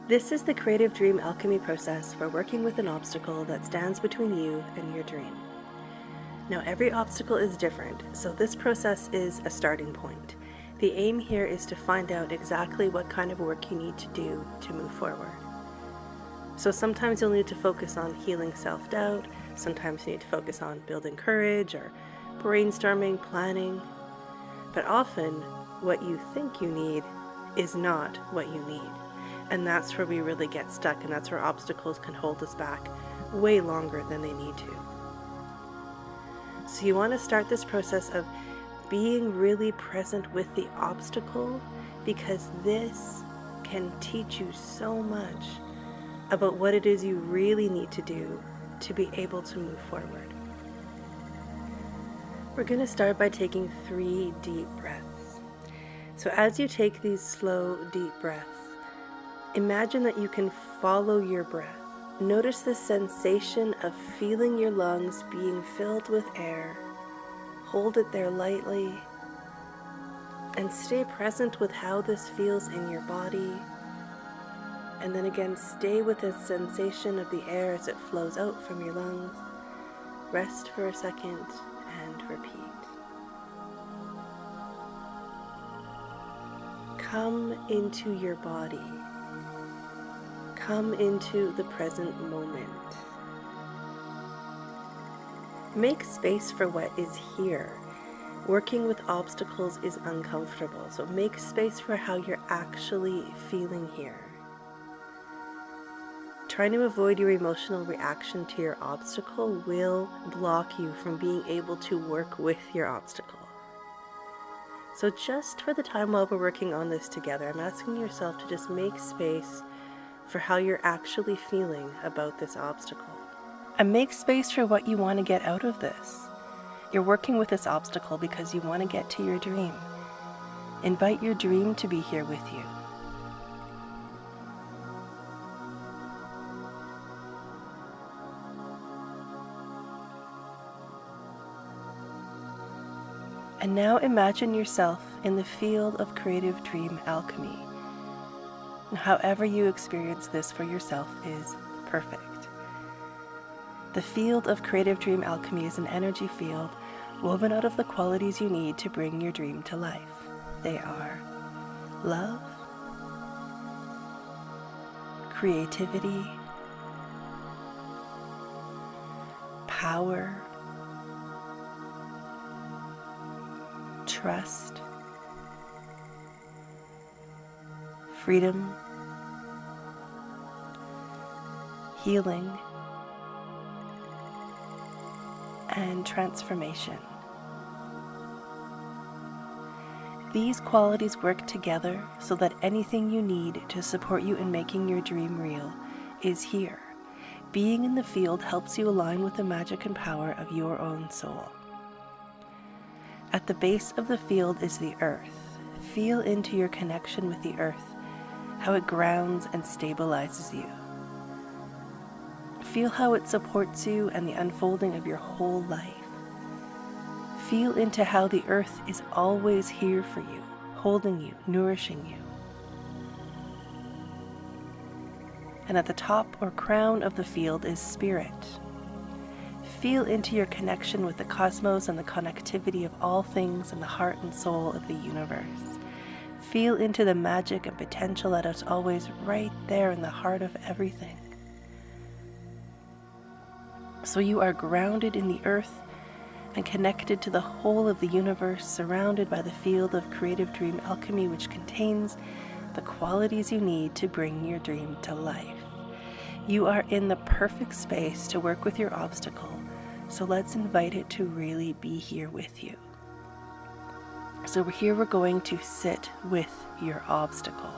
This is the creative dream alchemy process for working with an obstacle that stands between you and your dream. Now, every obstacle is different, so this process is a starting point. The aim here is to find out exactly what kind of work you need to do to move forward. So sometimes you'll need to focus on healing self-doubt, sometimes you need to focus on building courage or brainstorming, planning. But often, what you think you need is not what you need. And that's where we really get stuck, and that's where obstacles can hold us back way longer than they need to. So you want to start this process of being really present with the obstacle, because this can teach you so much about what it is you really need to do to be able to move forward. We're going to start by taking 3 deep breaths. So as you take these slow, deep breaths, imagine that you can follow your breath. Notice the sensation of feeling your lungs being filled with air. Hold it there lightly and stay present with how this feels in your body. And then again, stay with the sensation of the air as it flows out from your lungs. Rest for a second and repeat. Come into your body. Come into the present moment. Make space for what is here. Working with obstacles is uncomfortable, so make space for how you're actually feeling here. Trying to avoid your emotional reaction to your obstacle will block you from being able to work with your obstacle. So just for the time while we're working on this together, I'm asking yourself to just make space for how you're actually feeling about this obstacle. And make space for what you want to get out of this. You're working with this obstacle because you want to get to your dream. Invite your dream to be here with you. And now imagine yourself in the field of creative dream alchemy. However you experience this for yourself is perfect. The field of creative dream alchemy is an energy field woven out of the qualities you need to bring your dream to life. They are love, creativity, power, trust, freedom, healing, and transformation. These qualities work together so that anything you need to support you in making your dream real is here. Being in the field helps you align with the magic and power of your own soul. At the base of the field is the earth. Feel into your connection with the earth, how it grounds and stabilizes you. Feel how it supports you and the unfolding of your whole life. Feel into how the earth is always here for you, holding you, nourishing you. And at the top or crown of the field is spirit. Feel into your connection with the cosmos and the connectivity of all things in the heart and soul of the universe. Feel into the magic and potential that is always right there in the heart of everything. So you are grounded in the earth and connected to the whole of the universe, surrounded by the field of creative dream alchemy, which contains the qualities you need to bring your dream to life. You are in the perfect space to work with your obstacle, so let's invite it to really be here with you. So we're going to sit with your obstacle.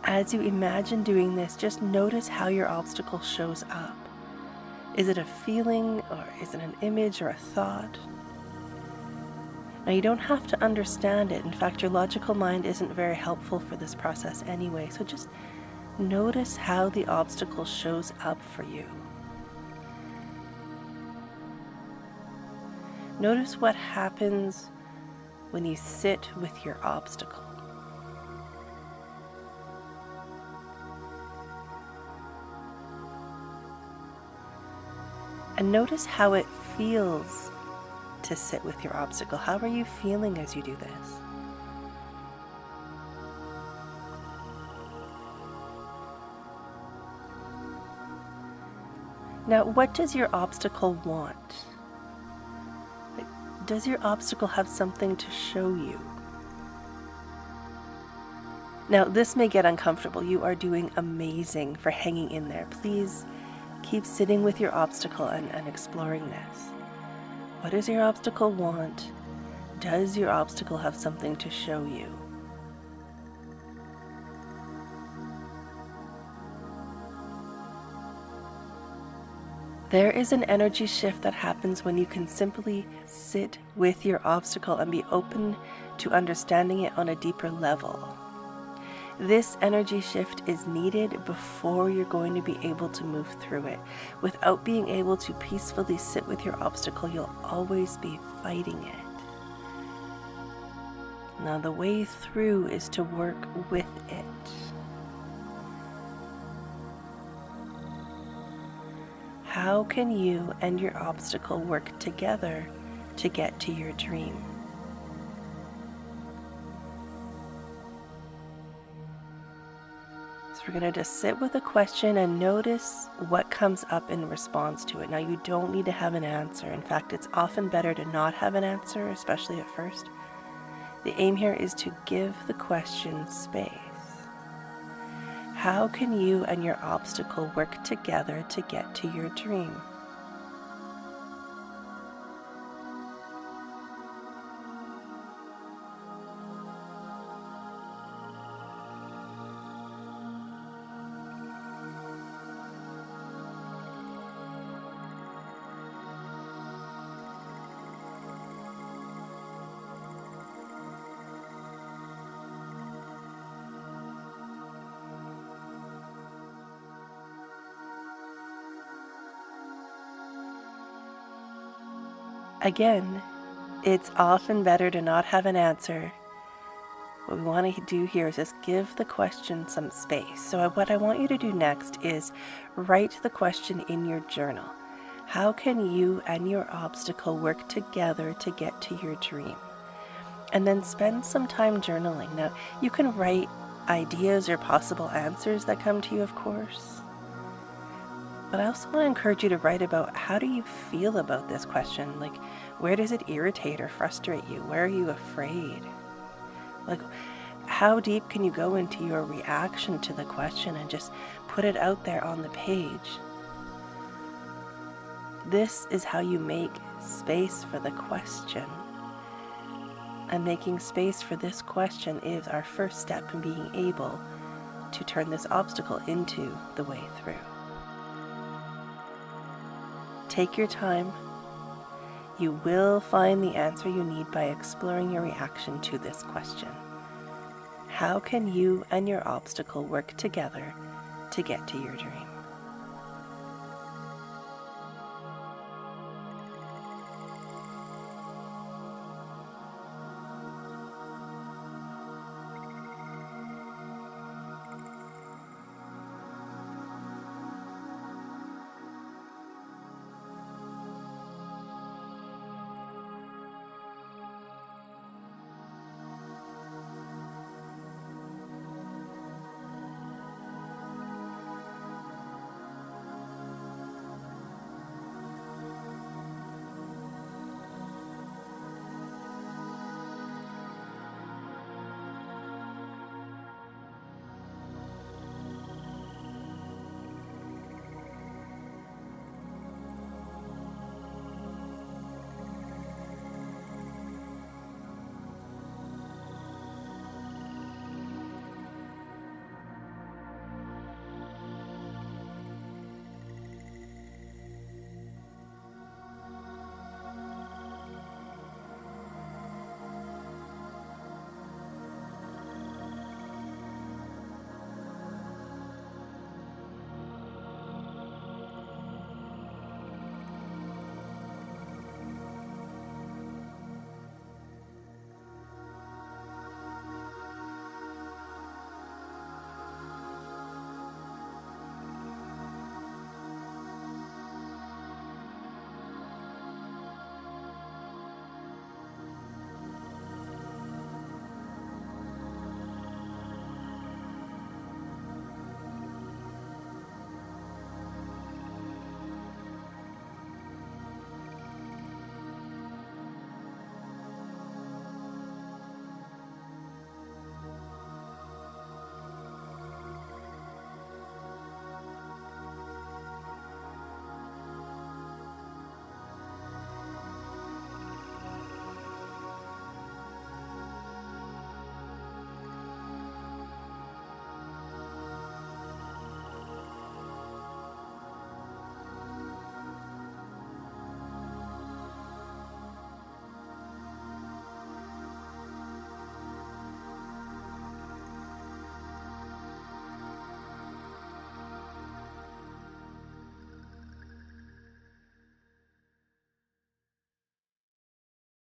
As you imagine doing this, just notice how your obstacle shows up. Is it a feeling, or is it an image or a thought? Now, you don't have to understand it. In fact, your logical mind isn't very helpful for this process anyway, so just notice how the obstacle shows up for you. Notice what happens when you sit with your obstacle. And notice how it feels to sit with your obstacle. How are you feeling as you do this? Now, what does your obstacle want? Does your obstacle have something to show you? Now, this may get uncomfortable. You are doing amazing for hanging in there. Please keep sitting with your obstacle and exploring this. What does your obstacle want? Does your obstacle have something to show you? There is an energy shift that happens when you can simply sit with your obstacle and be open to understanding it on a deeper level. This energy shift is needed before you're going to be able to move through it. Without being able to peacefully sit with your obstacle, you'll always be fighting it. Now, the way through is to work with it. How can you and your obstacle work together to get to your dream? So we're going to just sit with a question and notice what comes up in response to it. Now, you don't need to have an answer. In fact, it's often better to not have an answer, especially at first. The aim here is to give the question space. How can you and your obstacle work together to get to your dream? Again, it's often better to not have an answer. What we want to do here is just give the question some space. So what I want you to do next is write the question in your journal. How can you and your obstacle work together to get to your dream? And then spend some time journaling. Now, you can write ideas or possible answers that come to you, of course. But I also want to encourage you to write about how do you feel about this question? Like, where does it irritate or frustrate you? Where are you afraid? Like, how deep can you go into your reaction to the question and just put it out there on the page? This is how you make space for the question. And making space for this question is our first step in being able to turn this obstacle into the way through. Take your time. You will find the answer you need by exploring your reaction to this question. How can you and your obstacle work together to get to your dream?